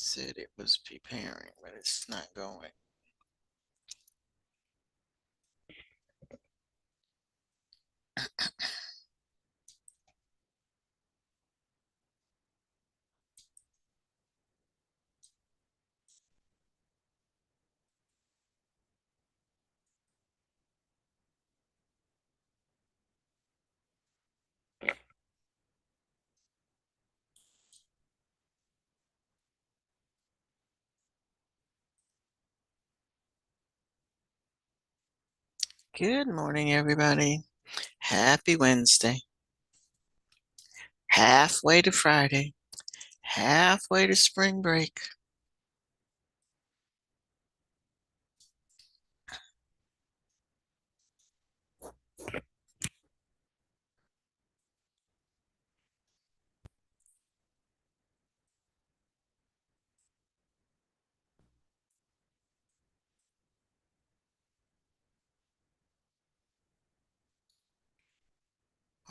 said it was preparing, but it's not going. Good morning, everybody. Happy Wednesday. Halfway to Friday. Halfway to spring break.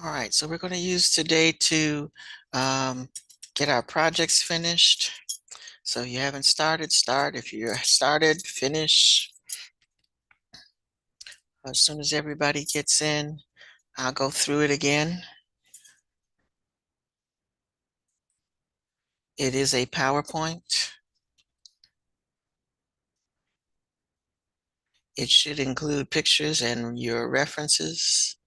All right, so we're going to use today to get our projects finished. So if you haven't started, start. If you're started, finish. As soon as everybody gets in, I'll go through it again. It is a PowerPoint. It should include pictures and your references.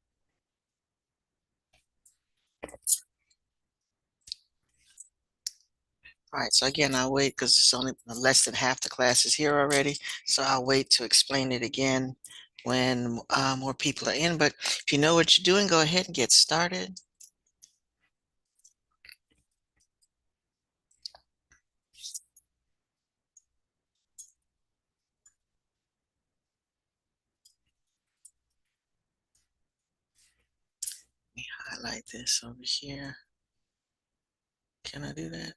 All right, so again, I'll wait because it's only less than half the class is here already. So I'll wait to explain it again when more people are in. But if you know what you're doing, go ahead and get started. Let me highlight this over here. Can I do that?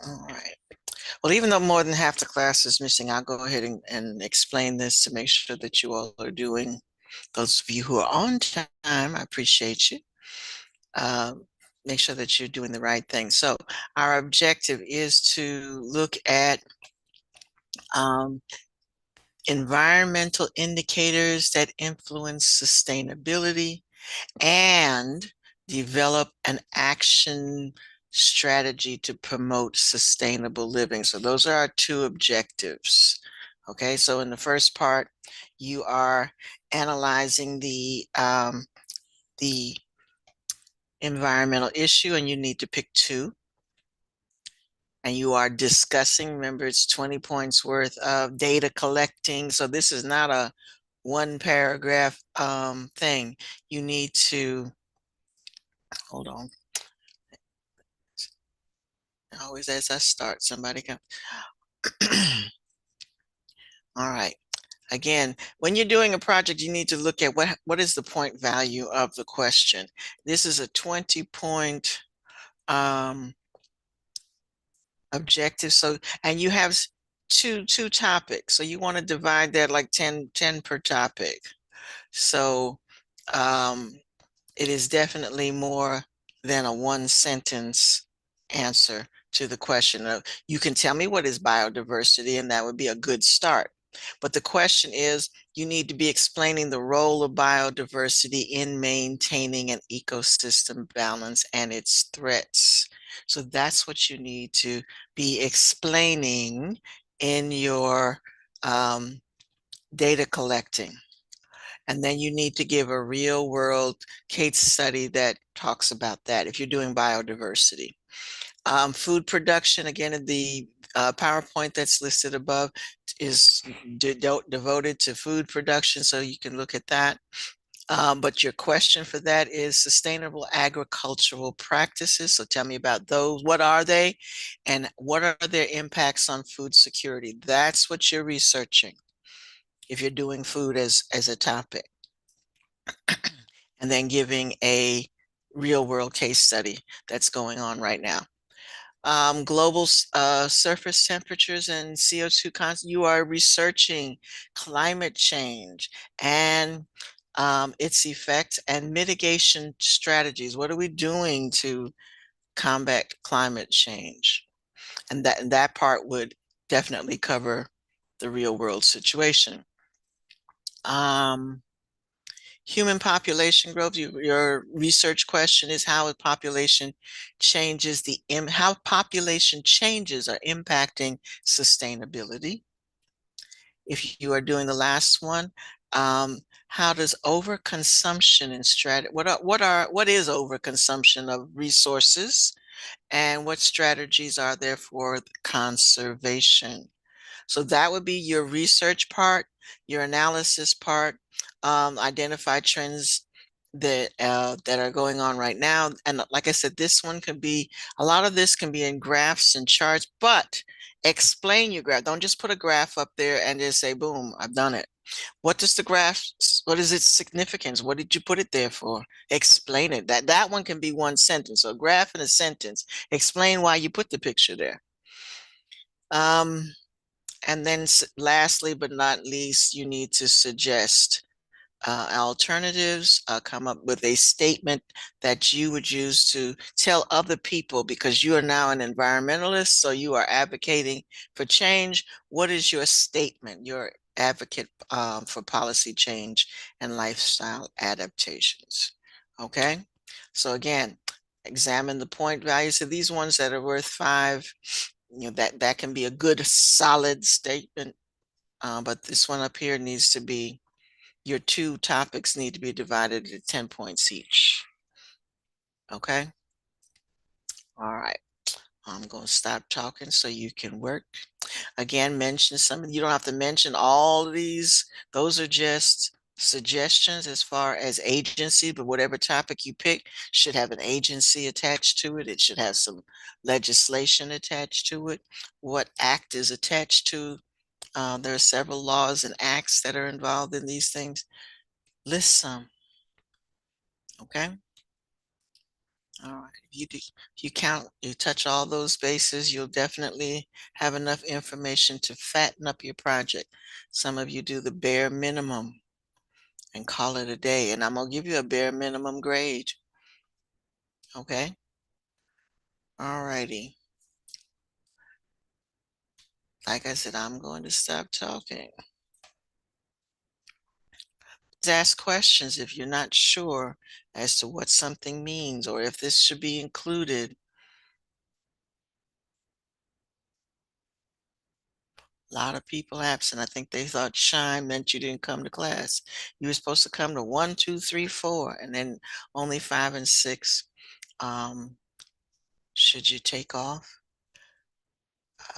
All right. Well, even though more than half the class is missing, I'll go ahead and explain this to make sure that you all are doing. Those of you who are on time, I appreciate you. Make sure that you're doing the right thing. So our objective is to look at um, environmental indicators that influence sustainability and develop an action strategy to promote sustainable living. So those are our two objectives. Okay, so in the first part, you are analyzing the environmental issue, and you need to pick two. And you are discussing, remember, it's 20 points worth of data collecting. So this is not a one paragraph thing. You need to, hold on. Always as I start, somebody come. All right. Again, when you're doing a project, you need to look at what is the point value of the question. This is a 20-point objective. So, and you have two topics. So you want to divide that like 10 per topic. So it is definitely more than a one sentence answer to the question of, you can tell me what is biodiversity, and that would be a good start. But the question is, you need to be explaining the role of biodiversity in maintaining an ecosystem balance and its threats. So that's what you need to be explaining in your data collecting. And then you need to give a real world case study that talks about that if you're doing biodiversity. Food production, again, in the PowerPoint that's listed above is devoted to food production, so you can look at that. But your question for that is sustainable agricultural practices. So tell me about those. What are they, and what are their impacts on food security? That's what you're researching if you're doing food as a topic, and then giving a real world case study that's going on right now. Global surface temperatures and CO2 content. You are researching climate change and its effects and mitigation strategies. What are we doing to combat climate change? And that part would definitely cover the real world situation. Um, Human population growth. Your research question is how a population changes how population changes are impacting sustainability. If you are doing the last one, how does overconsumption and strategy, what is overconsumption of resources, and what strategies are there for conservation? So that would be your research part, your analysis part, identify trends that are going on right now. And like I said, this one could be, a lot of this can be in graphs and charts, but explain your graph. Don't just put a graph up there and just say, boom, I've done it. What does the graph, what is its significance? What did you put it there for? Explain it. That one can be one sentence. So a graph and a sentence. Explain why you put the picture there. And then lastly, but not least, you need to suggest alternatives, come up with a statement that you would use to tell other people, because you are now an environmentalist, so you are advocating for change. What is your statement, your advocate for policy change and lifestyle adaptations? Okay, so again, examine the point values of these ones that are worth 5. That can be a good solid statement, but this one up here needs to be, your 2 topics need to be divided at 10 points each. Okay. All right. I'm going to stop talking so you can work. Again, mention some, you don't have to mention all of these. Those are just suggestions as far as agency, but whatever topic you pick should have an agency attached to it. It should have some legislation attached to it. What act is attached to? There are several laws and acts that are involved in these things. List some, okay? All right. If you count, you touch all those bases, you'll definitely have enough information to fatten up your project. Some of you do the bare minimum and call it a day, and I'm gonna give you a bare minimum grade. Okay. All righty. Like I said, I'm going to stop talking. Ask questions if you're not sure as to what something means or if this should be included. A lot of people absent. I think they thought shine meant you didn't come to class. You were supposed to come to 1, 2, 3, 4, and then only 5 and 6. Should you take off?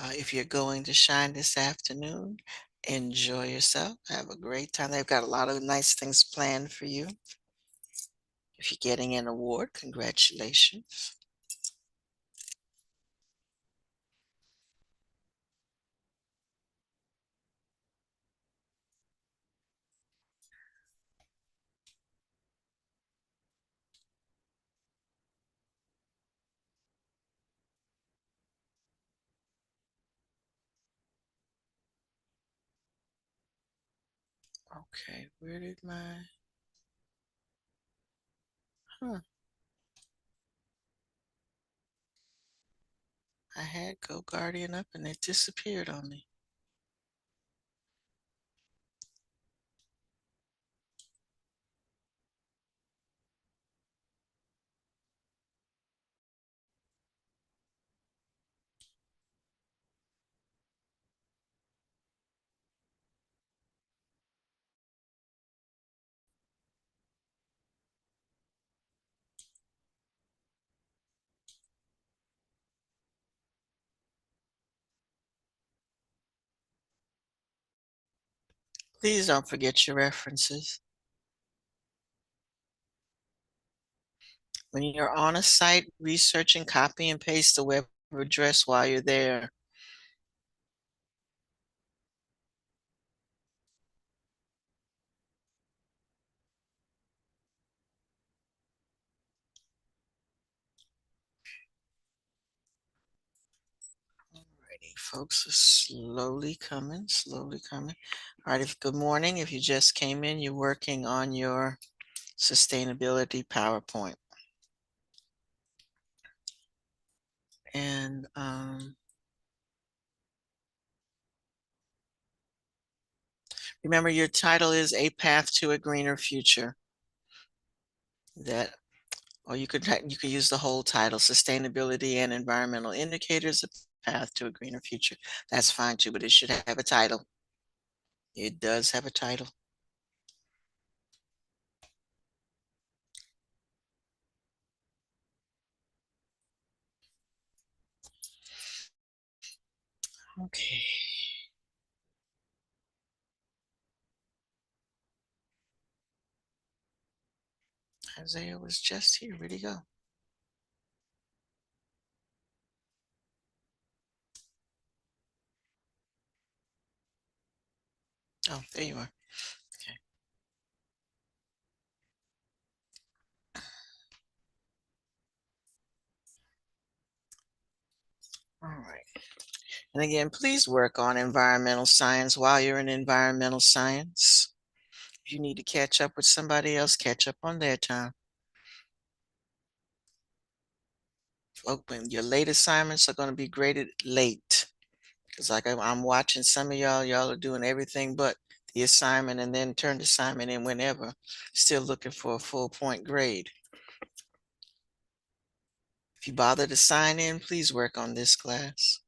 If you're going to shine this afternoon, enjoy yourself. Have a great time. They've got a lot of nice things planned for you. If you're getting an award, congratulations. Okay, where did my, huh, I had Go Guardian up and it disappeared on me. Please don't forget your references. When you're on a site researching, copy and paste the web address while you're there. Alrighty, folks are slowly coming, slowly coming. All right, good morning. If you just came in, you're working on your sustainability PowerPoint. And remember, your title is A Path to a Greener Future. That, or you could use the whole title, Sustainability and Environmental Indicators, A Path to a Greener Future. That's fine too, but it should have a title. It does have a title. Okay. Isaiah was just here. Where'd he go? Oh, there you are. Okay. All right. And again, please work on environmental science while you're in environmental science. If you need to catch up with somebody else, catch up on their time. When your late assignments are going to be graded late. Because like I'm watching some of y'all are doing everything but the assignment and then turn the assignment in whenever, still looking for a full point grade. If you bother to sign in, please work on this class.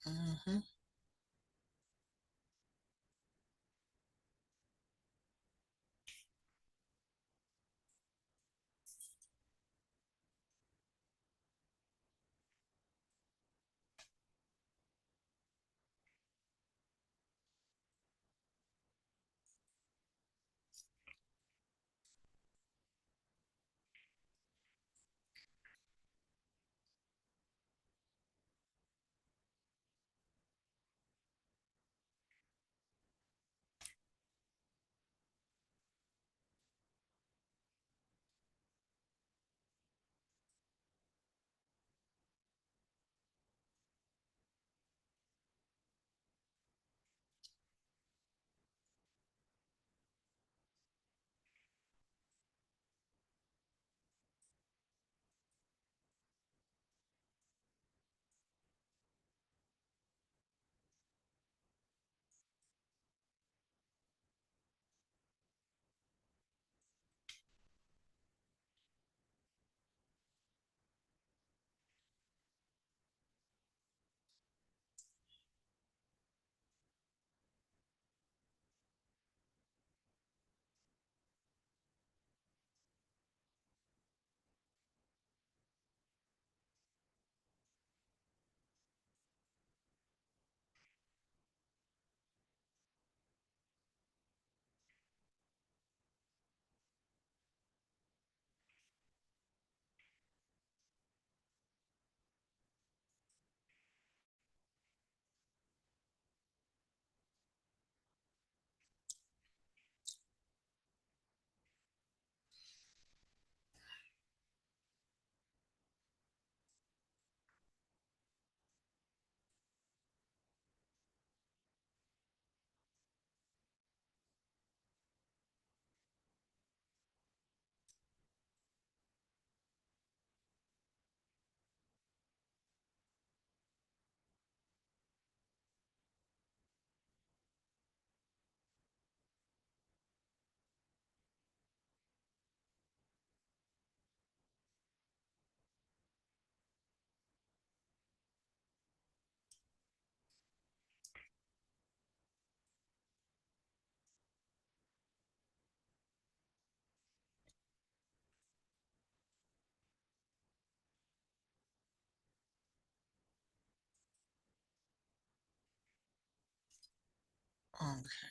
Mhm. Okay.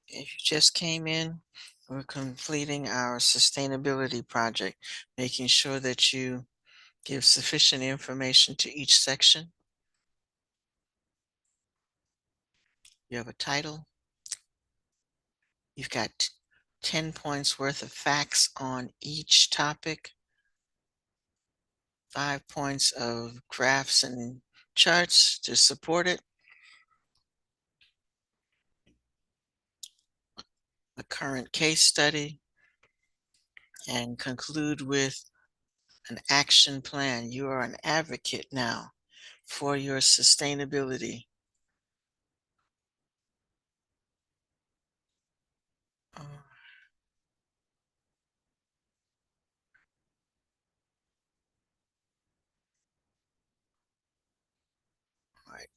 If you just came in, we're completing our sustainability project, making sure that you give sufficient information to each section. You have a title. You've got 10 points worth of facts on each topic. 5 points of graphs and charts to support it. A current case study, and conclude with an action plan. You are an advocate now for your sustainability. All right.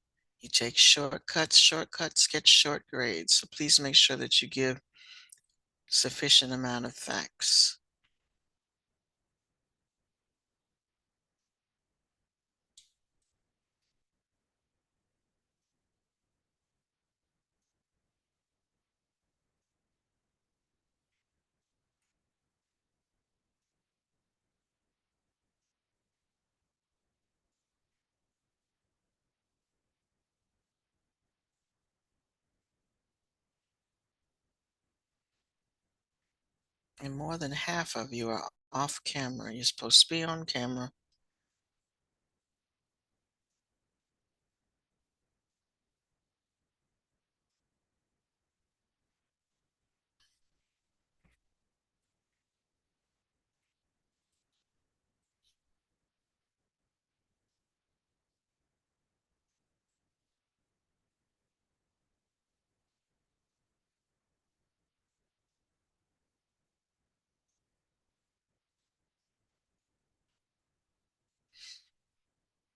You take shortcuts. Shortcuts get short grades. So please make sure that you give sufficient amount of facts. And more than half of you are off camera. You're supposed to be on camera.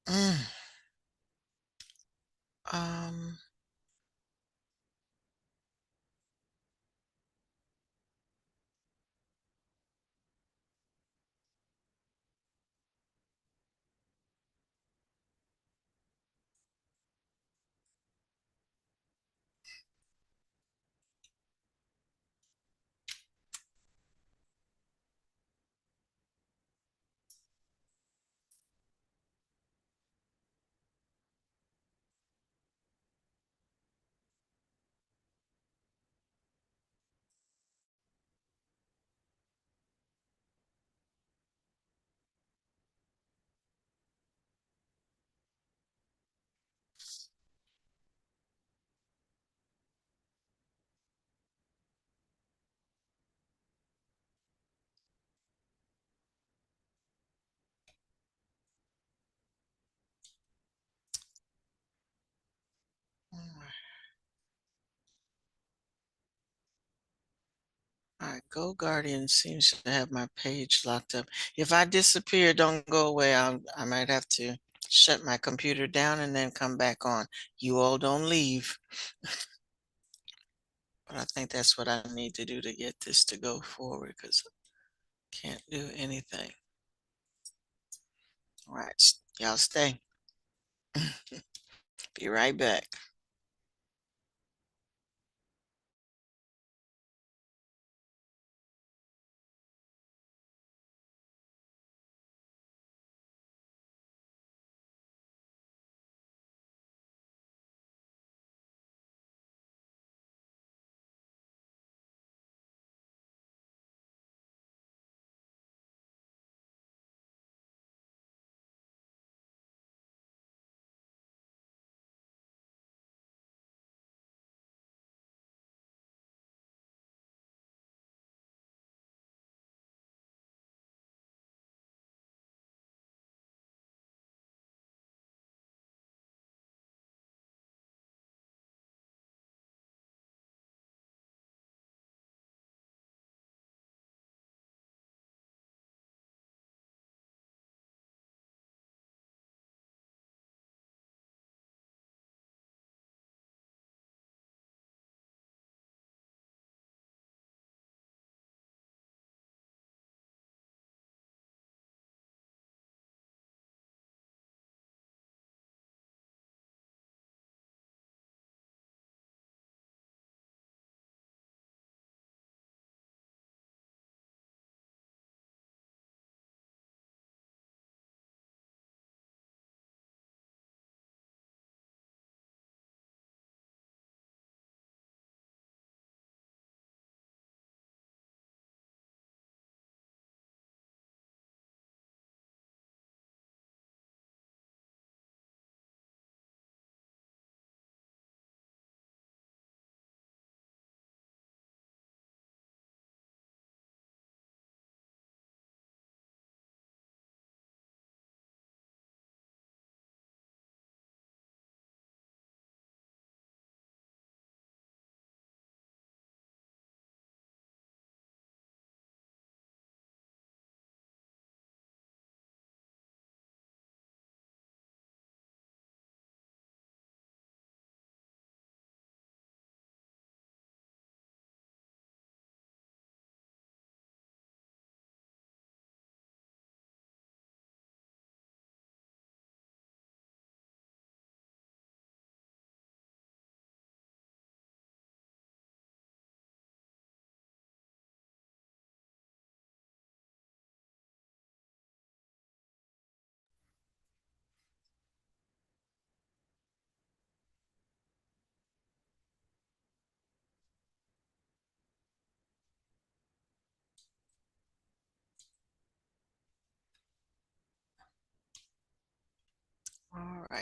Mm, um, all right, Go Guardian seems to have my page locked up. If I disappear, don't go away. I might have to shut my computer down and then come back on. You all don't leave. But I think that's what I need to do to get this to go forward because I can't do anything. All right, y'all stay. Be right back.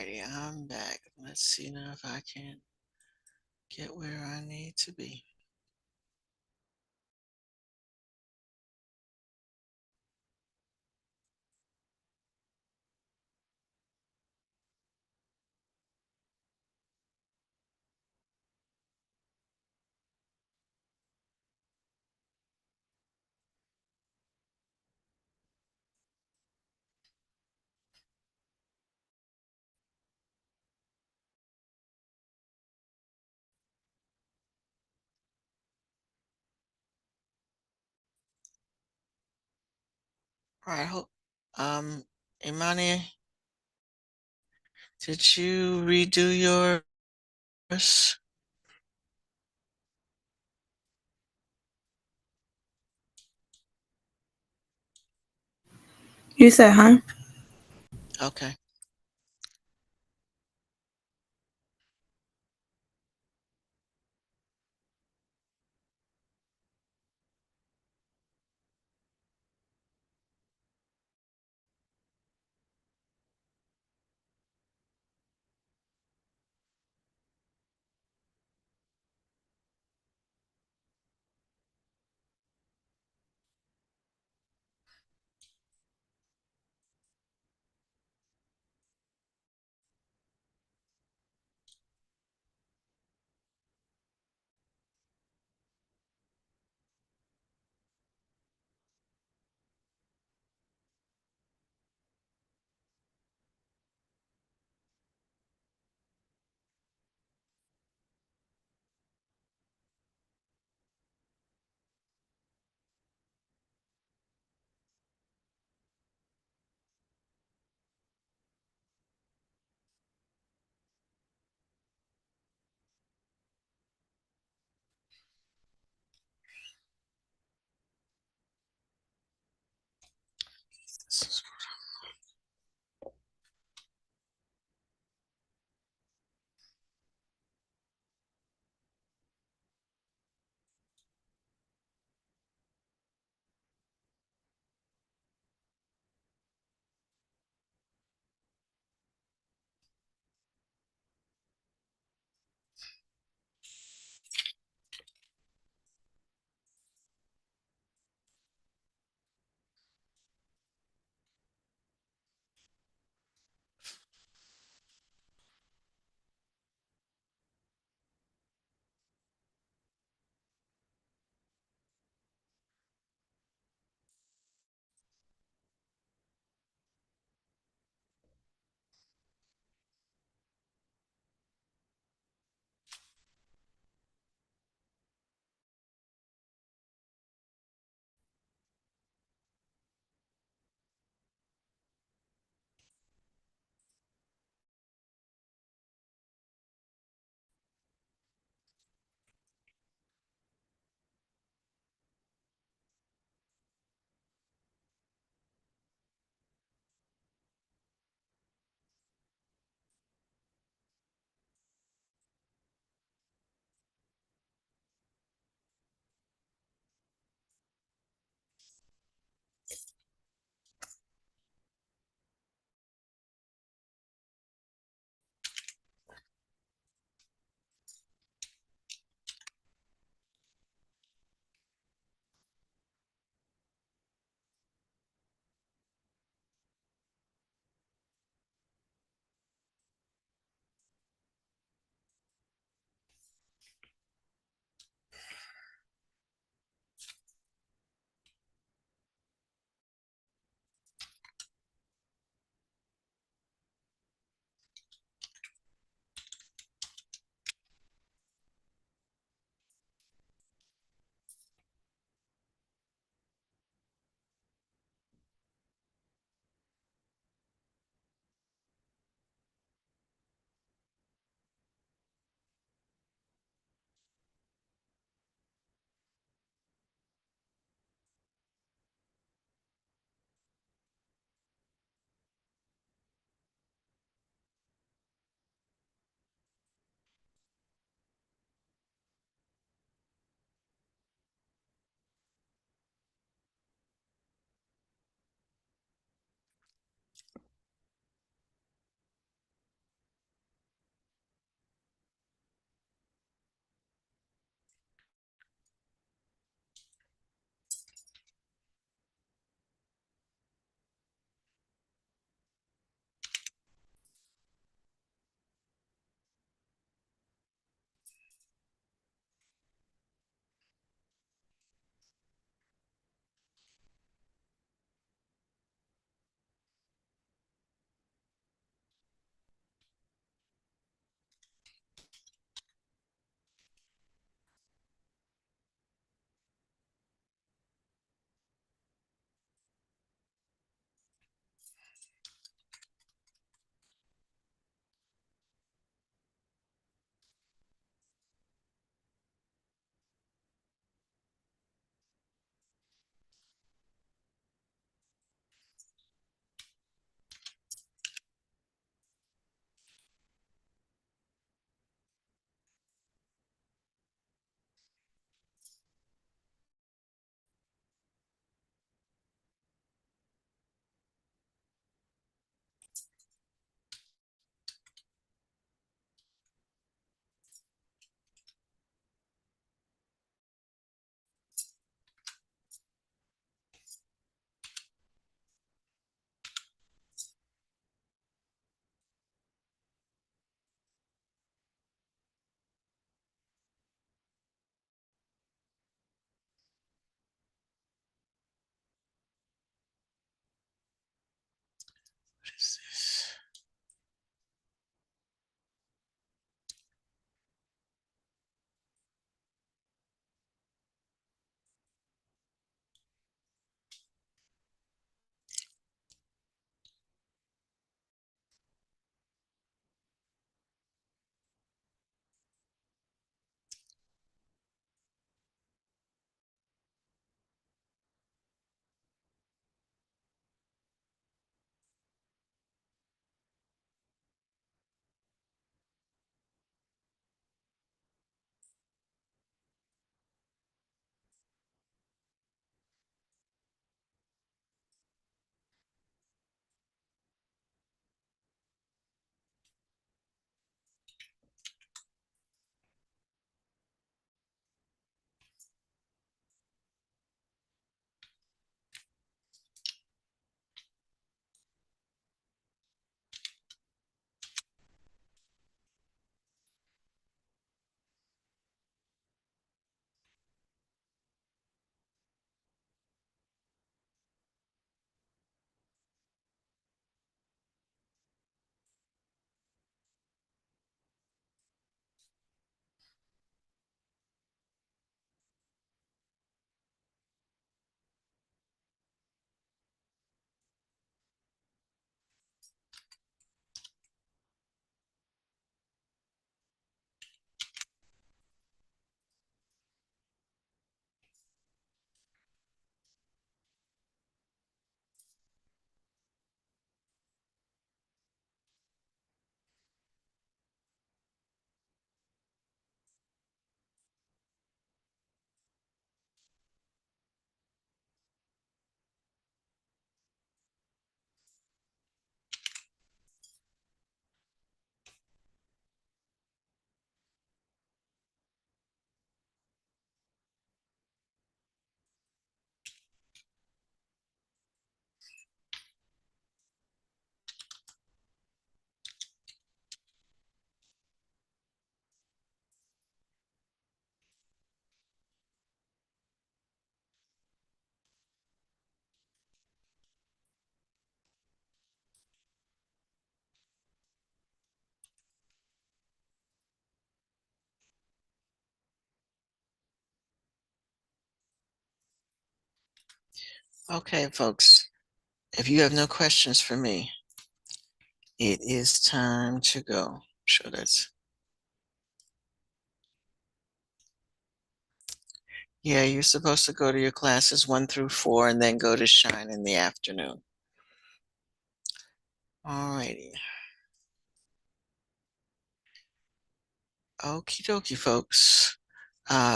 righty, I'm back. Let's see now if I can get where I need to be. All right, Imani, did you redo yours? You said, huh? Okay. Okay, folks, if you have no questions for me, it is time to go. Sure, that's, yeah, you're supposed to go to your classes 1 through 4 and then go to Shine in the afternoon. All righty. Okie dokie, folks.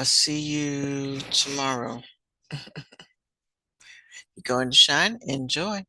See you tomorrow. You going to Shine? Enjoy.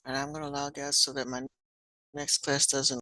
And I'm going to log out so that my next class doesn't